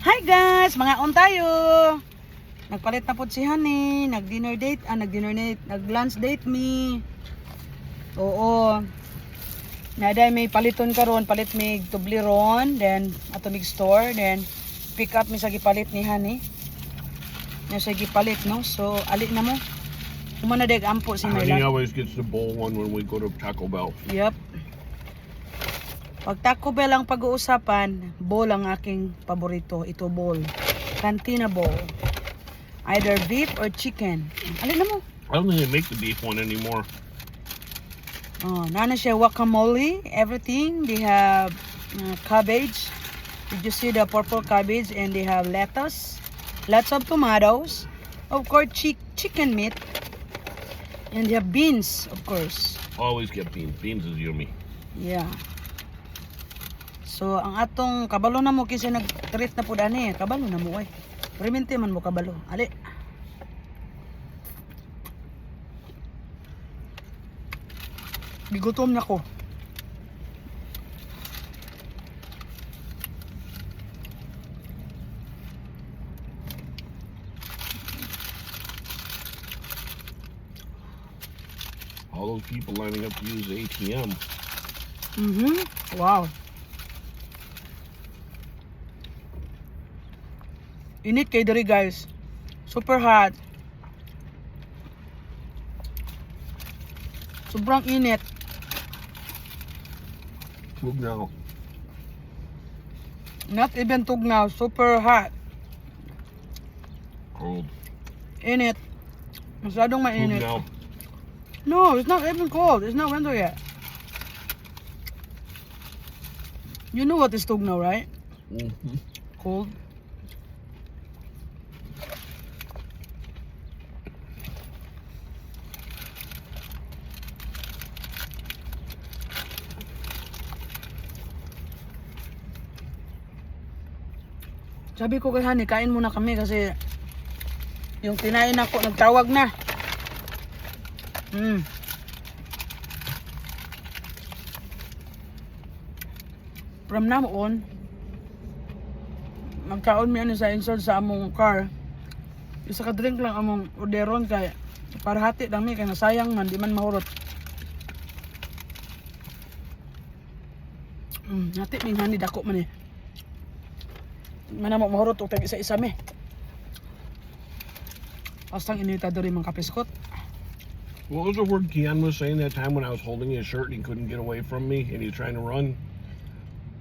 Hi guys! Mga on tayo! Nagpalit na po si Honey. Nag-lunch date me. Oo. Naday may paliton karon, palit mig Toblerone, then ato mig store, then pick up mi sa gipalit ni Honey. Nya sa gipalit, no? So, ali na mo. Kumana deg ampo si Honey Myla. always gets the bowl one when we go to Taco Bell. Yep. Pag Taco Bell ang pag-uusapan, bowl ang aking paborito. Ito bowl. Cantina bowl. Either beef or chicken. Alin na mo? I don't think they make the beef one anymore. Oh, nana siya guacamole, everything. They have cabbage. Did you see the purple cabbage? And they have lettuce. Lots of tomatoes. Of course, chicken meat. And they have beans, of course. Always get beans. Beans is yummy. Yeah. So, ang atong kabalo na mo kasi nag-treat na po dani. Kabalo na mo ay. Primente man mo kabalo. Ali. Bigutom na ko. All those people lining up to use the ATM. Wow. Init kay diri guys. Super hot. Sobrang init. Look now. Not even tugnaw. Super hot. Cold. Init. Masyadong Look mainit. now. No, it's not even cold. It's not winter yet. You know what is tugnaw, right? Mm-hmm. Cold. Sabi ko kay Honey, kain muna kami kasi yung kinain ako, nagtawag na. From now on, magkaon mi ano sa inside sa among car. Isa ka drink lang among orderon kay para hati lang mi kay nasayang man, di man mahurot. Hati mi Honey, dako man eh. Mana mo mahurot og tag isa-isa mi. Astang inita diri man kapiskot. What was the word Kian was saying that time when I was holding his shirt and he couldn't get away from me and he was trying to run?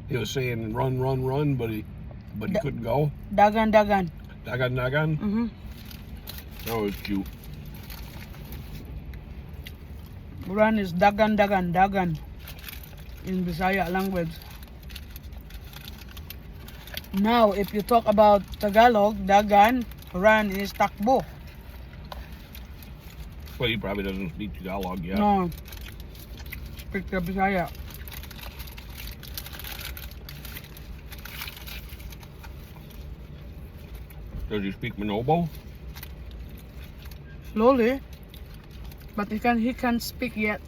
He was saying run, but he couldn't go. Dagan. Dagan. That was cute. Run is dagan. In Bisaya language. Now, if you talk about Tagalog, dagan, run is takbo. Well, he probably doesn't speak Tagalog yet. No. Speak the Bisaya. Does he speak Manobo? Slowly. But he can't speak yet.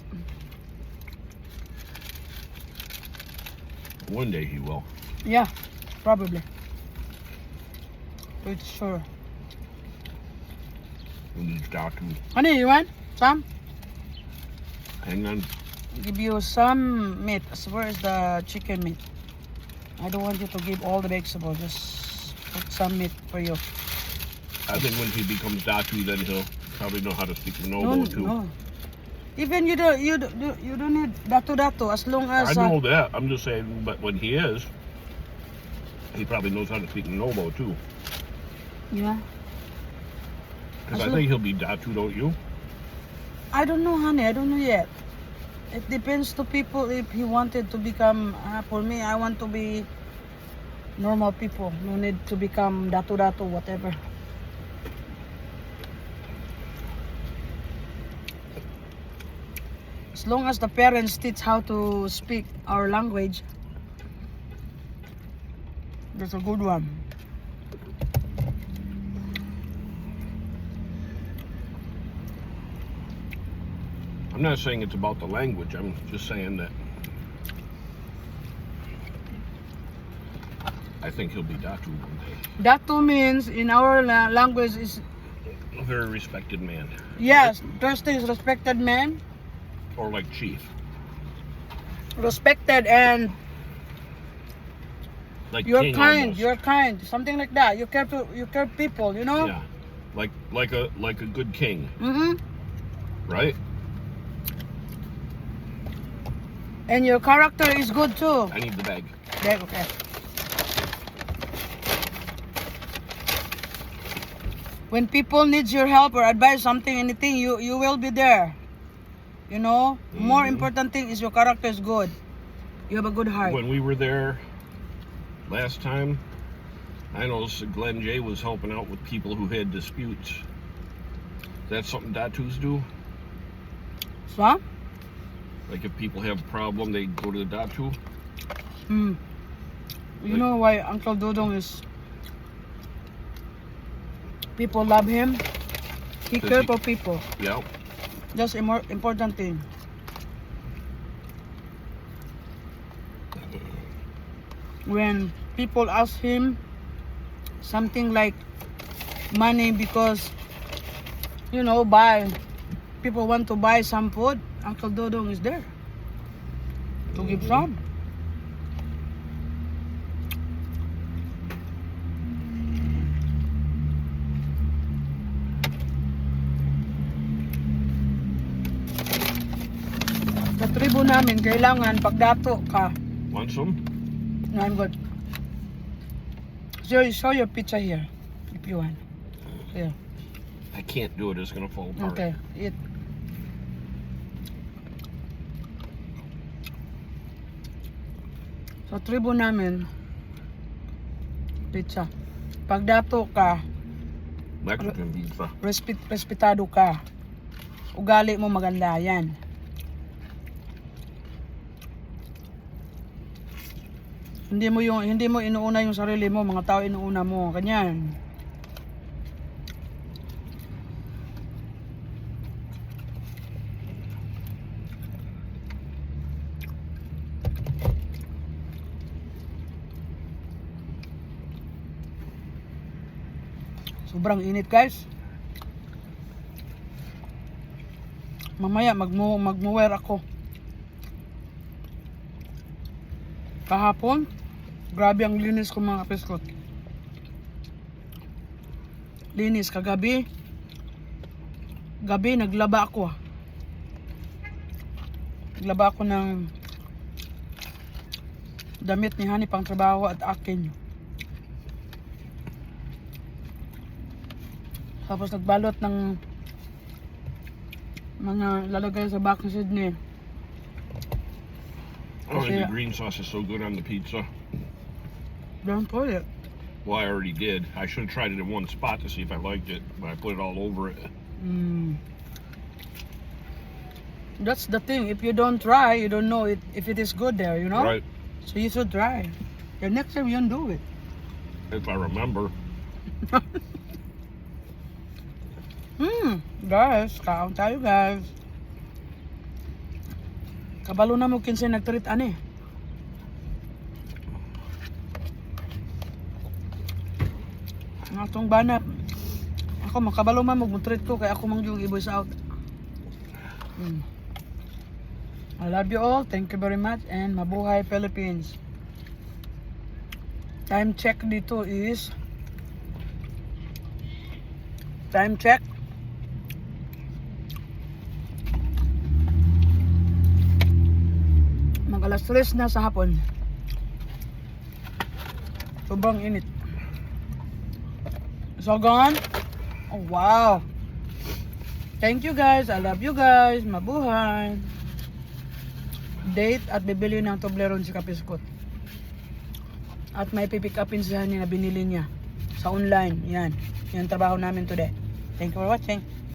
One day he will. Yeah, probably. Pretty sure. When he's talking. Honey, you want some? Hang on. Give you some meat. So where is the chicken meat? I don't want you to give all the vegetables. Just put some meat for you. I think when he becomes Datu, then he'll probably know how to speak Manobo too. No. Even you don't need dato as long as I know that. I'm just saying, but when he is, he probably knows how to speak Manobo too. yeah. Because I think he'll be Datu, don't you? I don't know, Honey. I don't know yet. It depends to people if he wanted to become. For me, I want to be normal people. No need to become dato whatever. As long as the parents teach how to speak our language, that's a good one. I'm not saying it's about the language. I'm just saying that I think he'll be Datu one day. Datu means in our language is A very respected man. yes, trusted is respected man, Or like chief. respected and Like you're king kind, almost. you're kind, something like that. You care people, you know? Yeah. Like a good king, Mm-hmm. right? And your character is good too. I need the bag. There, okay. When people needs your help or advice, something, anything, you will be there. You know? More Mhm. important thing is your character is good. You have a good heart. When we were there last time, I noticed that Glenn Jay was helping out with people who had disputes. That's something Datus do? So? Like if people have a problem, they go to the Datu? Hmm. You know why Uncle Dodong is... People love him. He Does care he- for people. Yeah. That's a more important thing. When people ask him something like money because, you know, people want to buy some food, Uncle Dodong is there to give some. Sa tribo namin, kailangan pagdato ka. Want some? No, I'm good. Show your pizza here, if you want. Here. I can't do it. It's gonna fall apart. Okay, eat. Sa tribo namin, pizza. Pagdato ka, Mexican pizza. respetado ka. Ugali mo maganda yan. Hindi mo inuuna yung sarili mo, mga tao inuuna mo, ganyan. Sobrang init, guys. Mamaya magmo-wear ako. Kahapon, grabe ang linis ko mga kapiskot. Linis kagabi. Gabi naglaba ako. Naglaba ako ng damit ni Hani pang trabaho at akin. Tapos nagbalot ng mga lalagay sa back ni Sydney. Oh, and Kasi- the green sauce is so good on the pizza. Don't put it. Well, I already did. I should have tried it in one spot to see if I liked it, but I put it all over it. Mm. That's the thing. If you don't try, you don't know if it is good there, you know? Right? So you should try. The next time you don't do it. If I remember. Guys, kaon tayo guys. Kabalo na mo kinsay nagtreat ani. Ang atong banat. Ako makabalo man mo treat ko kay ako mang yung i-voice out. I love you all. Thank you very much and mabuhay Philippines. Time check dito is time check. Mag alas 3 na sa hapon. Sobrang init. So gone? Oh wow. Thank you guys. I love you guys. Mabuhay. Date at bibili ng Toblerone si Kapiskot. At may pipick upin siya na binili niya sa online. Yan. Yan trabaho namin today. Thank you for watching.